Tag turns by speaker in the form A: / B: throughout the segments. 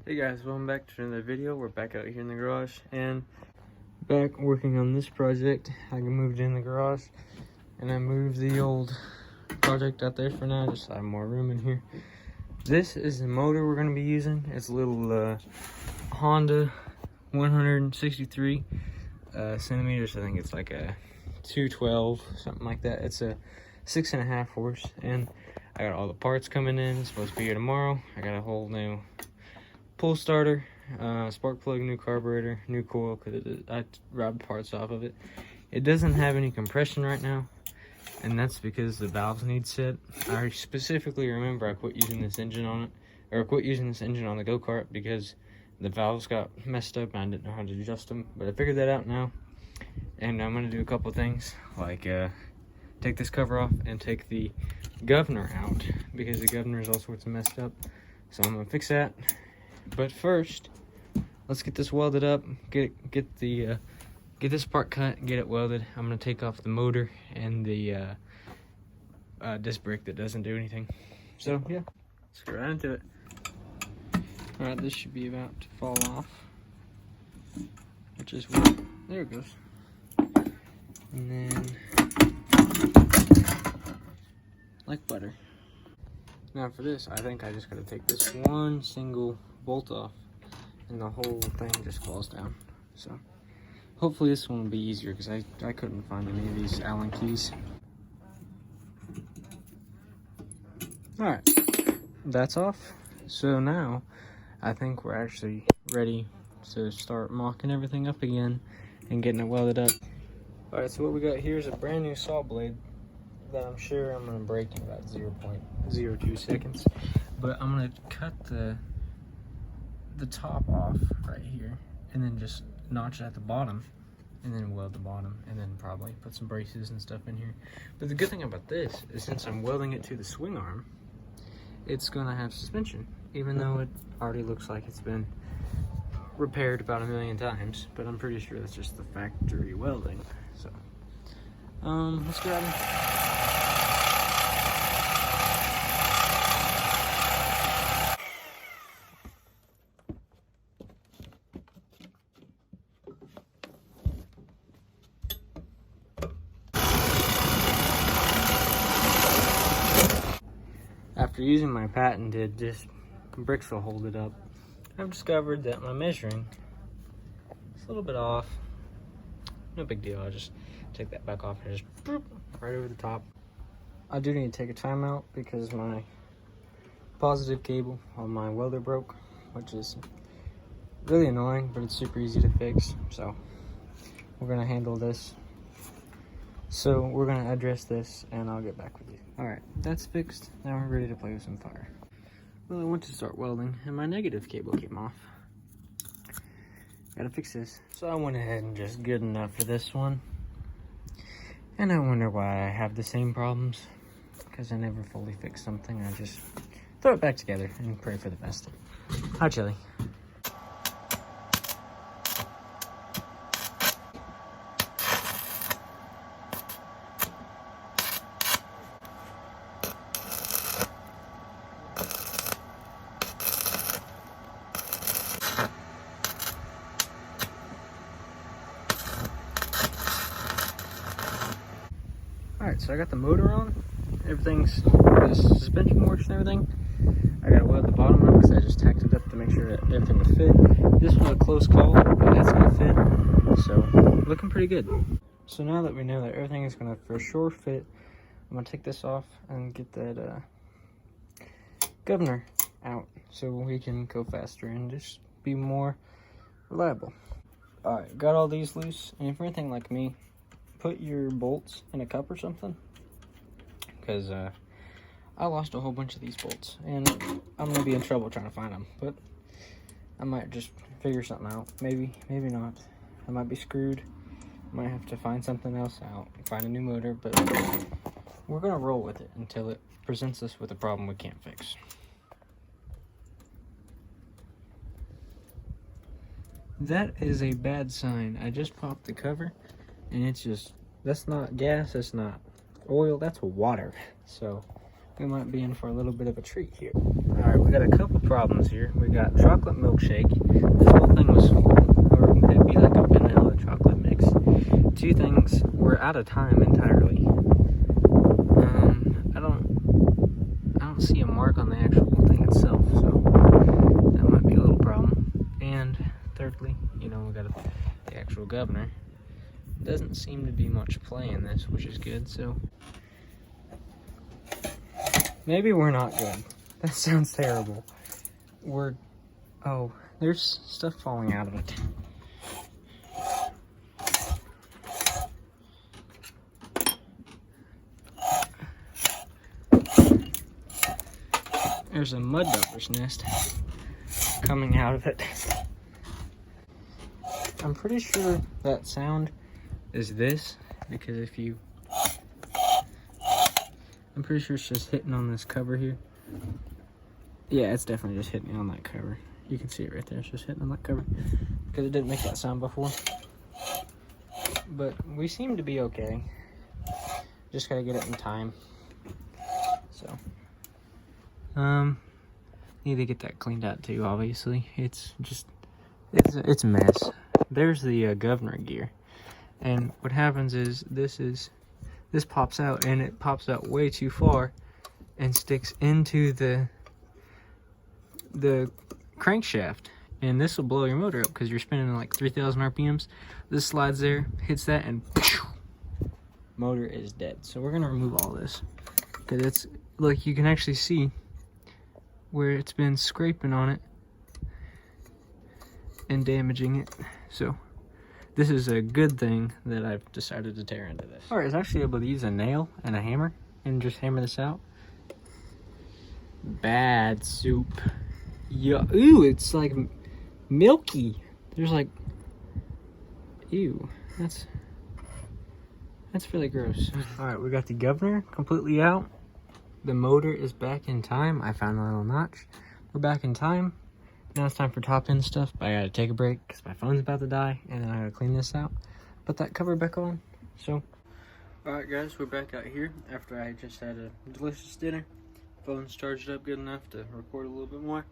A: Hey guys, welcome back to another video. We're back out here in the garage and back working on this project. I moved in the garage and I moved the old project out there for now, just so I have more room in here. This is the motor we're going to be using. It's a little Honda 163 centimeters. I think it's like a 212, something like that. It's a 6.5 horse, and I got all the parts coming in. It's supposed to be here tomorrow. I got a whole new pull starter, spark plug, new carburetor, new coil, because I robbed parts off of it. It doesn't have any compression right now, and that's because the valves need set. I specifically remember I quit using this engine on it, or quit using this engine on the go-kart because the valves got messed up and I didn't know how to adjust them. But I figured that out now, and I'm going to do a couple things, like take this cover off and take the governor out, because the governor is all sorts of messed up. So I'm going to fix that. But first, let's get this welded up, get this part cut, get it welded. I'm gonna take off the motor and the disc brake that doesn't do anything. So yeah, let's get right into it. All right, this should be about to fall off, which is what, there it goes. And then, like butter. Now for this, I think I just gotta take this one single bolt off and the whole thing just falls down. So hopefully this one will be easier, because I couldn't find any of these Allen keys. Alright, that's off. So now I think we're actually ready to start mocking everything up again and getting it welded up. Alright, so what we got here is a brand new saw blade that I'm sure I'm going to break in about 0.02 seconds. But I'm going to cut the top off right here and then just notch it at the bottom and then weld the bottom, and then probably put some braces and stuff in here. But the good thing about this is, since I'm welding it to the swing arm, it's going to have suspension, even though it already looks like it's been repaired about 1,000,000 times. But I'm pretty sure that's just the factory welding. So let's grab it. After using my patented just bricks will hold it up, I've discovered that my measuring is a little bit off. No big deal. I'll just take that back off and just boop, right over the top. I do need to take a timeout because my positive cable on my welder broke, which is really annoying, but it's super easy to fix. So we're gonna handle this. So we're gonna address this and I'll get back with you. All right, that's fixed. Now we're ready to play with some fire. Well, I went to start welding and my negative cable came off. Gotta fix this. So I went ahead and just good enough for this one. And I wonder why I have the same problems, because I never fully fix something. I just throw it back together and pray for the best. Hi, Chili. Alright, so I got the motor on. Everything's, the suspension works and everything. I gotta weld the bottom up because I just tacked it up to make sure that everything would fit. This was a close call, but that's gonna fit. So, looking pretty good. So now that we know that everything is gonna for sure fit, I'm gonna take this off and get that governor out so we can go faster and just be more reliable. Alright, got all these loose, and if you're anything like me, put your bolts in a cup or something, because I lost a whole bunch of these bolts and I'm gonna be in trouble trying to find them. But I might just figure something out. Maybe not. I might be screwed. Might have to find something else out, find a new motor, but we're gonna roll with it until it presents us with a problem we can't fix. That is a bad sign. I just popped the cover and it's just, that's not gas, that's not oil, that's water. So we might be in for a little bit of a treat here. Alright, we got a couple problems here. We got chocolate milkshake. This whole thing was full, or it'd be like a vanilla chocolate mix. Two things were out of time entirely. I don't see a mark on the actual thing itself, so that might be a little problem. And thirdly, you know, we got the actual governor. Doesn't seem to be much play in this, which is good, so maybe we're not good. That sounds terrible. Oh, there's stuff falling out of it. There's a mud duffer's nest coming out of it. I'm pretty sure that sound is this, because I'm pretty sure it's just hitting on this cover here. Yeah, it's definitely just hitting on that cover. You can see it right there, it's just hitting on that cover, because it didn't make that sound before. But we seem to be okay. Just gotta get it in time. So, need to get that cleaned out too, obviously. It's a mess. There's the governor gear. And what happens is this pops out, and it pops out way too far and sticks into the crankshaft, and this will blow your motor up because you're spinning like 3,000 RPMs. This slides there, hits that, and motor is dead. So we're gonna remove all this because it's like you can actually see where it's been scraping on it and damaging it. So this is a good thing that I've decided to tear into this. Alright, I was actually able to use a nail and a hammer and just hammer this out. Bad soup. Yeah, ooh, it's like milky. There's like, ew, that's really gross. Alright, we got the governor completely out. The motor is back in time. I found a little notch. We're back in time. Now it's time for top end stuff, but I gotta take a break because my phone's about to die, and then I gotta clean this out, put that cover back on. So, alright guys, we're back out here after I just had a delicious dinner. Phone's charged up good enough to record a little bit more.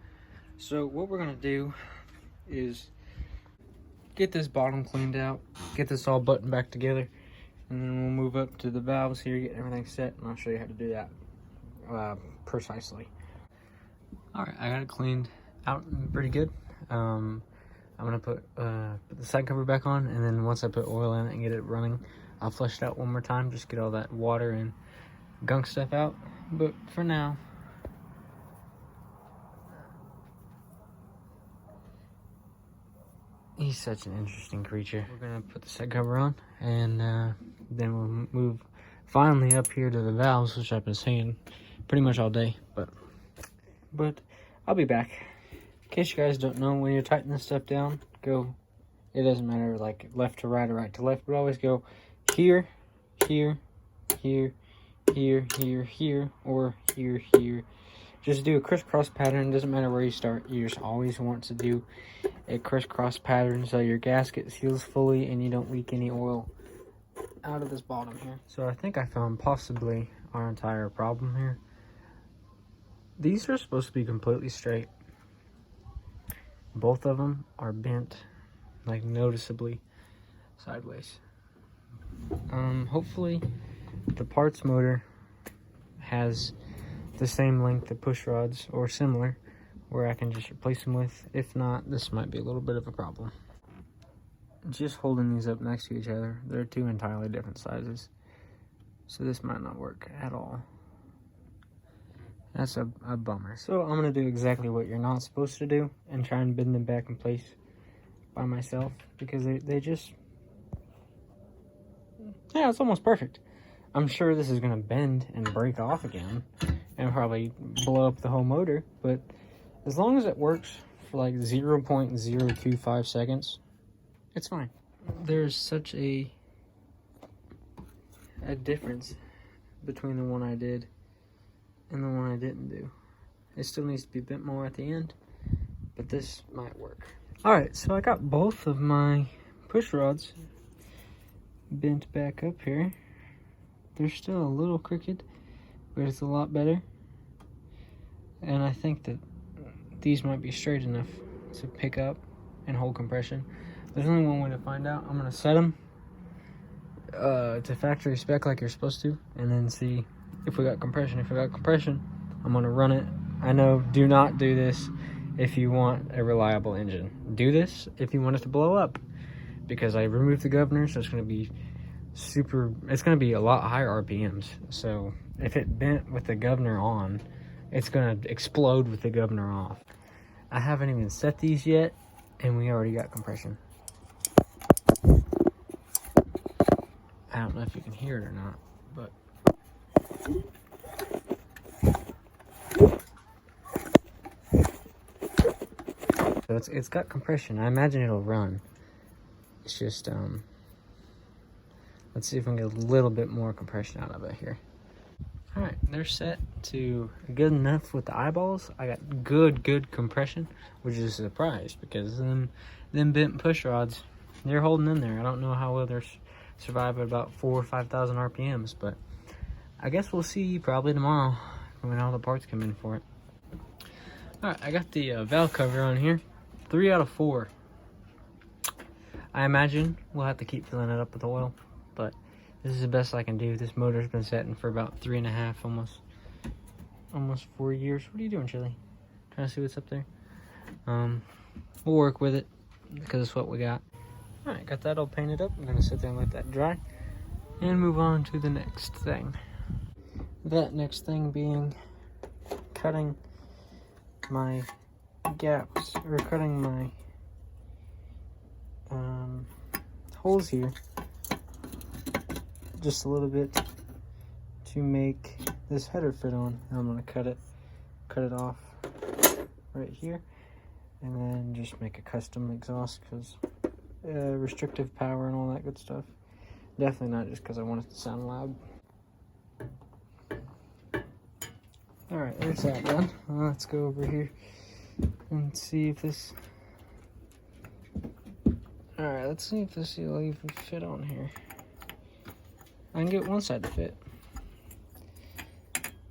A: So what we're gonna do is get this bottom cleaned out, get this all buttoned back together, and then we'll move up to the valves here, get everything set, and I'll show you how to do that precisely. Alright, I got it cleaned out pretty good. I'm gonna put the side cover back on, and then once I put oil in it and get it running, I'll flush it out one more time, just get all that water and gunk stuff out. But for now, he's such an interesting creature. We're gonna put the side cover on, and then we'll move finally up here to the valves, which I've been saying pretty much all day, but I'll be back. In case you guys don't know, when you're tightening this stuff down, it doesn't matter like left to right or right to left, but always go here, here, here, here, here, here, or here, here. Just do a crisscross pattern. Doesn't matter where you start, you just always want to do a crisscross pattern so your gasket seals fully and you don't leak any oil out of this bottom here. So I think I found possibly our entire problem here. These are supposed to be completely straight. Both of them are bent, like noticeably sideways. Hopefully the parts motor has the same length of push rods or similar, where I can just replace them with. If not, this might be a little bit of a problem. Just holding these up next to each other, they're two entirely different sizes, so this might not work at all. That's a bummer. So I'm gonna do exactly what you're not supposed to do and try and bend them back in place by myself, because they just, yeah, it's almost perfect. I'm sure this is gonna bend and break off again and probably blow up the whole motor, but as long as it works for like 0.025 seconds, it's fine. There's such a difference between the one I did and the one I didn't do. It still needs to be bent more at the end, but this might work. Alright, so I got both of my push rods bent back up here. They're still a little crooked, but it's a lot better. and I think that these might be straight enough to pick up and hold compression. There's only one way to find out. I'm gonna set them to factory spec like you're supposed to, and then see if we got compression. If we got compression, I'm gonna run it. I know, do not do this if you want a reliable engine. Do this if you want it to blow up, because I removed the governor, so it's gonna be it's gonna be a lot higher RPMs. So if it bent with the governor on, it's gonna explode with the governor off. I haven't even set these yet, and we already got compression. I don't know if you can hear it or not, but so it's got compression. I imagine it'll run. It's just let's see if we can get a little bit more compression out of it here. All right, they're set to good enough with the eyeballs. I got good compression, which is a surprise because them bent push rods, they're holding in there. I don't know how well they're survive at about 4,000 or 5,000 RPMs, but I guess we'll see probably tomorrow when all the parts come in for it. All right, I got the valve cover on here. 3 out of 4. I imagine we'll have to keep filling it up with oil, but this is the best I can do. This motor's been setting for about 3.5, almost 4 years. What are you doing, Chili? Trying to see what's up there? We'll work with it because it's what we got. All right, got that all painted up. I'm gonna sit there and let that dry and move on to the next thing. That next thing being cutting my gaps, or cutting my holes here just a little bit to make this header fit on. I'm gonna cut it off right here, and then just make a custom exhaust because restrictive power and all that good stuff. Definitely not just because I want it to sound loud. Alright, there's that done. Let's go over here and see if this... Alright, let's see if this will even fit on here. I can get one side to fit,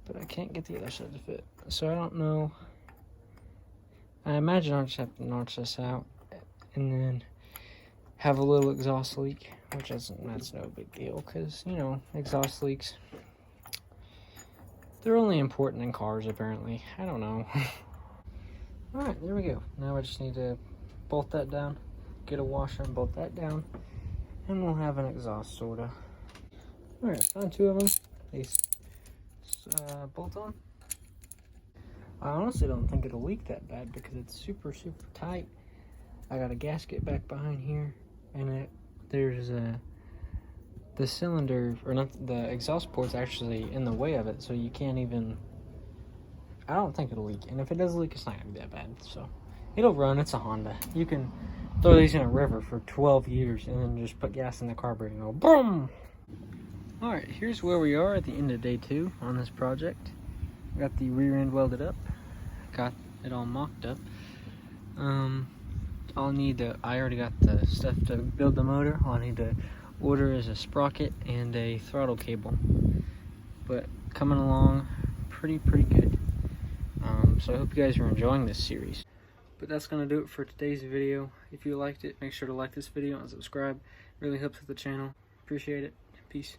A: but I can't get the other side to fit. So I don't know. I imagine I'll just have to notch this out and then have a little exhaust leak, which that's no big deal because, you know, exhaust leaks, they're only important in cars apparently. I don't know. Alright, there we go. Now I just need to bolt that down, get a washer and bolt that down, and we'll have an exhaust sorta. Alright, found 2 of them. These bolt on. I honestly don't think it'll leak that bad because it's super tight. I got a gasket back behind here, and there's the cylinder, or not, the exhaust port's actually in the way of it, so you can't even, I don't think it'll leak. And if it does leak, it's not gonna be that bad. So it'll run. It's a Honda. You can throw these in a river for 12 years and then just put gas in the carburetor and go boom. All right, here's where we are at the end of day 2 on this project. Got the rear end welded up, got it all mocked up. I'll need to, I already got the stuff to build the motor. All I need to order is a sprocket and a throttle cable. But coming along pretty good. So I hope you guys are enjoying this series. But that's gonna do it for today's video. If you liked it, make sure to like this video and subscribe. It really helps with the channel. Appreciate it. Peace.